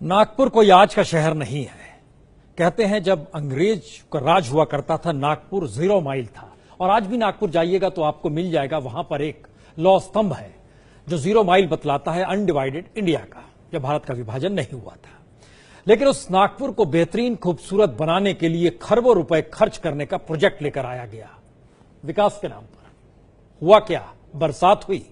नागपुर कोई आज का शहर नहीं है। कहते हैं जब अंग्रेज का राज हुआ करता था नागपुर 0 माइल था, और आज भी नागपुर जाइएगा तो आपको मिल जाएगा। वहां पर एक लौह स्तंभ है जो 0 माइल बतलाता है अनडिवाइडेड इंडिया का, जब भारत का विभाजन नहीं हुआ था। लेकिन उस नागपुर को बेहतरीन खूबसूरत बनाने के लिए खरबों रुपए खर्च करने का प्रोजेक्ट लेकर आया गया विकास के नाम पर। हुआ क्या? बरसात हुई,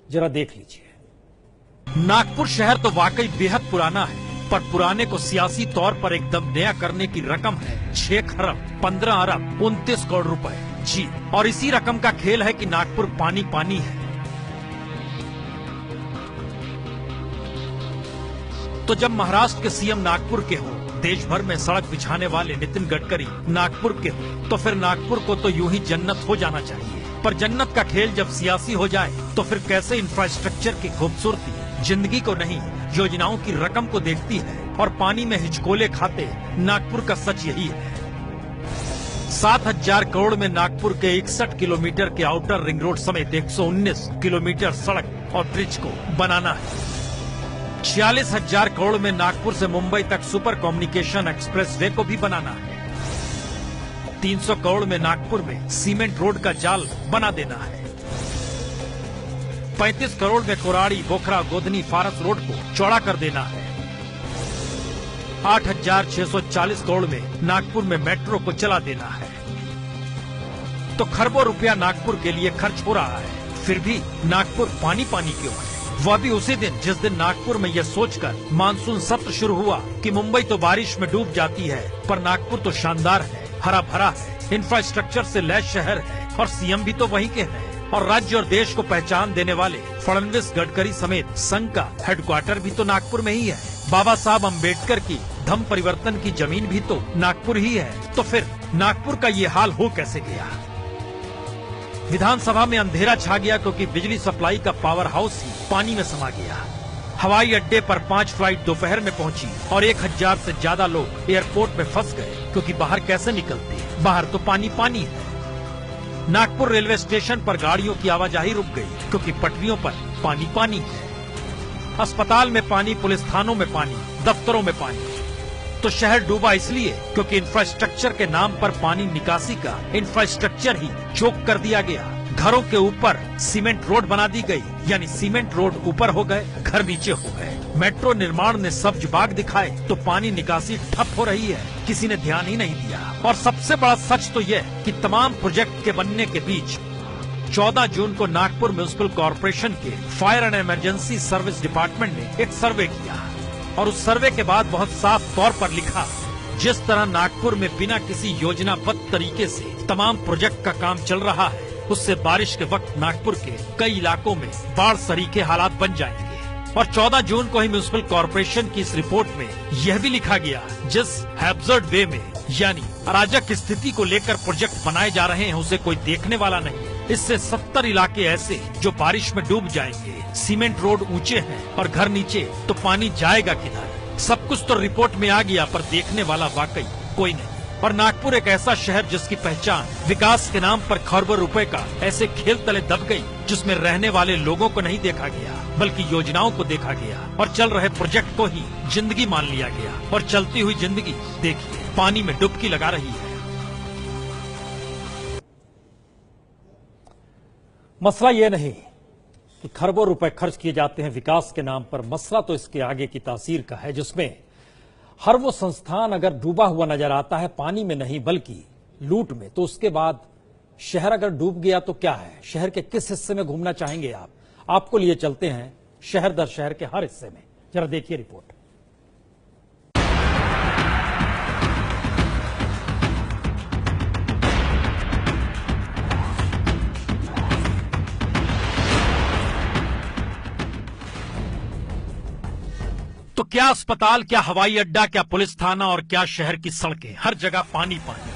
जरा देख लीजिए। नागपुर शहर तो वाकई बेहद पुराना है, पर पुराने को सियासी तौर पर एकदम नया करने की रकम है 6 खरब 15 अरब 29 करोड़ रुपए। जी, और इसी रकम का खेल है कि नागपुर पानी पानी है। तो जब महाराष्ट्र के सीएम नागपुर के हो, देश भर में सड़क बिछाने वाले नितिन गडकरी नागपुर के हो, तो फिर नागपुर को तो यूं ही जन्नत हो जाना चाहिए। पर जन्नत का खेल जब सियासी हो जाए तो फिर कैसे इंफ्रास्ट्रक्चर की खूबसूरती जिंदगी को नहीं, योजनाओं की रकम को देखती है और पानी में हिचकोले खाते नागपुर का सच यही है। 7,000 करोड़ में नागपुर के 61 किलोमीटर के आउटर रिंग रोड समेत 119 किलोमीटर सड़क और ब्रिज को बनाना है। 46,000 करोड़ में नागपुर से मुंबई तक सुपर कम्युनिकेशन एक्सप्रेस वे को भी बनाना है। 300 करोड़ में नागपुर में सीमेंट रोड का जाल बना देना है। 35 करोड़ में कोराड़ी बोखरा गोधनी फारस रोड को चौड़ा कर देना है। 8,640 करोड़ में नागपुर में मेट्रो को चला देना है। तो खरबों रुपया नागपुर के लिए खर्च हो रहा है, फिर भी नागपुर पानी पानी क्यों है? वह भी उसी दिन जिस दिन नागपुर में यह सोचकर मानसून सत्र शुरू हुआ कि मुंबई तो बारिश में डूब जाती है, पर नागपुर तो शानदार है, हरा भरा है, इंफ्रास्ट्रक्चर से लैस शहर है और सीएम भी तो वहीं के हैं। और राज्य और देश को पहचान देने वाले फडणवीस गडकरी समेत संघ का हेडक्वार्टर भी तो नागपुर में ही है। बाबा साहब अम्बेडकर की धम्म परिवर्तन की जमीन भी तो नागपुर ही है। तो फिर नागपुर का ये हाल हो कैसे गया? विधानसभा में अंधेरा छा गया क्योंकि बिजली सप्लाई का पावर हाउस ही पानी में समा गया। हवाई अड्डे पर 5 फ्लाइट दोपहर में पहुंची और 1,000 से ज्यादा लोग एयरपोर्ट में फंस गए, क्योंकि बाहर कैसे निकलते, बाहर तो पानी पानी है। नागपुर रेलवे स्टेशन पर गाड़ियों की आवाजाही रुक गई क्योंकि पटरियों पर पानी पानी है। अस्पताल में पानी, पुलिस थानों में पानी, दफ्तरों में पानी। तो शहर डूबा इसलिए क्योंकि इंफ्रास्ट्रक्चर के नाम पर पानी निकासी का इंफ्रास्ट्रक्चर ही चोक कर दिया गया। घरों के ऊपर सीमेंट रोड बना दी गई, यानी सीमेंट रोड ऊपर हो गए, घर नीचे हो गए। मेट्रो निर्माण ने सब्ज बाग दिखाए तो पानी निकासी ठप हो रही है, किसी ने ध्यान ही नहीं दिया। और सबसे बड़ा सच तो यह कि तमाम प्रोजेक्ट के बनने के बीच 14 जून को नागपुर म्युनिसिपल कॉर्पोरेशन के fire and emergency service department ने एक सर्वे किया, और उस सर्वे के बाद बहुत साफ तौर पर लिखा, जिस तरह नागपुर में बिना किसी योजनाबद्ध तरीके से तमाम प्रोजेक्ट का काम चल रहा है, उससे बारिश के वक्त नागपुर के कई इलाकों में बाढ़ सरीखे हालात बन जाएंगे। और 14 जून को ही म्युनिसिपल कॉर्पोरेशन की इस रिपोर्ट में यह भी लिखा गया, जिस हैब्सर्ड वे में, यानी अराजक स्थिति को लेकर प्रोजेक्ट बनाए जा रहे हैं, उसे कोई देखने वाला नहीं। इससे 70 इलाके ऐसे जो बारिश में डूब जाएंगे। सीमेंट रोड ऊंचे हैं और घर नीचे, तो पानी जाएगा किधर? सब कुछ तो रिपोर्ट में आ गया, पर देखने वाला वाकई कोई नहीं। और नागपुर एक ऐसा शहर जिसकी पहचान विकास के नाम पर खरबों रुपए का ऐसे खेल तले दब गई, जिसमें रहने वाले लोगों को नहीं देखा गया, बल्कि योजनाओं को देखा गया और चल रहे प्रोजेक्ट को ही जिंदगी मान लिया गया। और चलती हुई जिंदगी देखिए पानी में डुबकी लगा रही है। मसला ये नहीं कि खरबों रुपए खर्च किए जाते हैं विकास के नाम पर, मसला तो इसके आगे की तासीर का है, जिसमें हर वो संस्थान अगर डूबा हुआ नजर आता है पानी में नहीं बल्कि लूट में, तो उसके बाद शहर अगर डूब गया तो क्या है? शहर के किस हिस्से में घूमना चाहेंगे आप? आपको लिए चलते हैं शहर दर शहर के हर हिस्से में, जरा देखिए रिपोर्ट। तो क्या अस्पताल, क्या हवाई अड्डा, क्या पुलिस थाना और क्या शहर की सड़कें, हर जगह पानी पानी।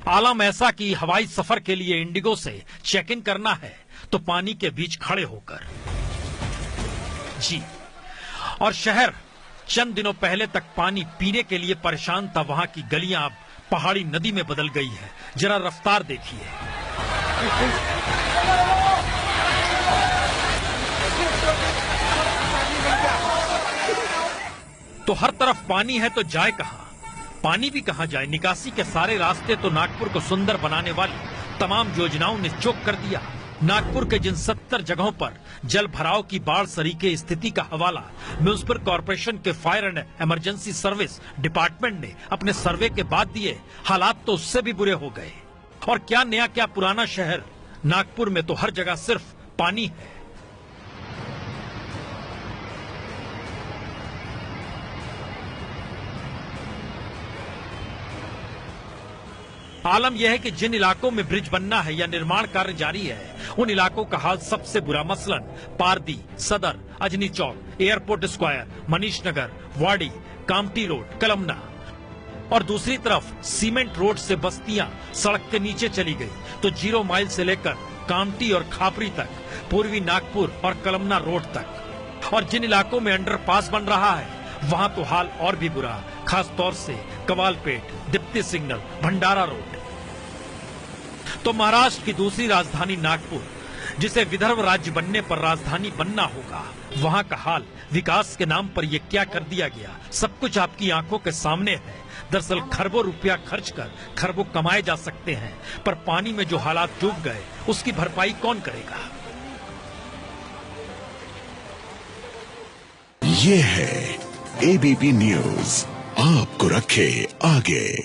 आलम ऐसा कि हवाई सफर के लिए इंडिगो से चेक इन करना है तो पानी के बीच खड़े होकर। जी, और शहर चंद दिनों पहले तक पानी पीने के लिए परेशान था, वहां की गलियां अब पहाड़ी नदी में बदल गई है। जरा रफ्तार देखिए। तो हर तरफ पानी है तो जाए कहां? पानी भी कहां जाए? निकासी के सारे रास्ते तो नागपुर को सुंदर बनाने वाली तमाम योजनाओं ने चोक कर दिया। नागपुर के जिन 70 जगहों पर जल भराव की बाढ़ सरीखे स्थिति का हवाला म्युनिसिपल कॉर्पोरेशन के fire and emergency service department ने अपने सर्वे के बाद दिए, हालात तो उससे भी बुरे हो गए। और क्या नया क्या पुराना शहर, नागपुर में तो हर जगह सिर्फ पानी है। आलम यह है कि जिन इलाकों में ब्रिज बनना है या निर्माण कार्य जारी है, उन इलाकों का हाल सबसे बुरा। मसलन पारदी, सदर, अजनी चौक, एयरपोर्ट स्क्वायर, मनीष नगर, वाड़ी, कामटी रोड, कलमना। और दूसरी तरफ सीमेंट रोड से बस्तियां सड़क के नीचे चली गई तो 0 माइल से लेकर कामटी और खापरी तक, पूर्वी नागपुर और कलमना रोड तक। और जिन इलाकों में अंडरपास बन रहा है, वहां तो हाल और भी बुरा, खास तौर से कवालपेट, दीप्ति सिग्नल, भंडारा रोड। तो महाराष्ट्र की दूसरी राजधानी नागपुर, जिसे विदर्भ राज्य बनने पर राजधानी बनना होगा, वहां का हाल विकास के नाम पर ये क्या कर दिया गया, सब कुछ आपकी आंखों के सामने है। दरअसल खरबों रुपया खर्च कर खरबों कमाए जा सकते हैं, पर पानी में जो हालात डूब गए उसकी भरपाई कौन करेगा? ये है एबीपी न्यूज, आपको रखे आगे।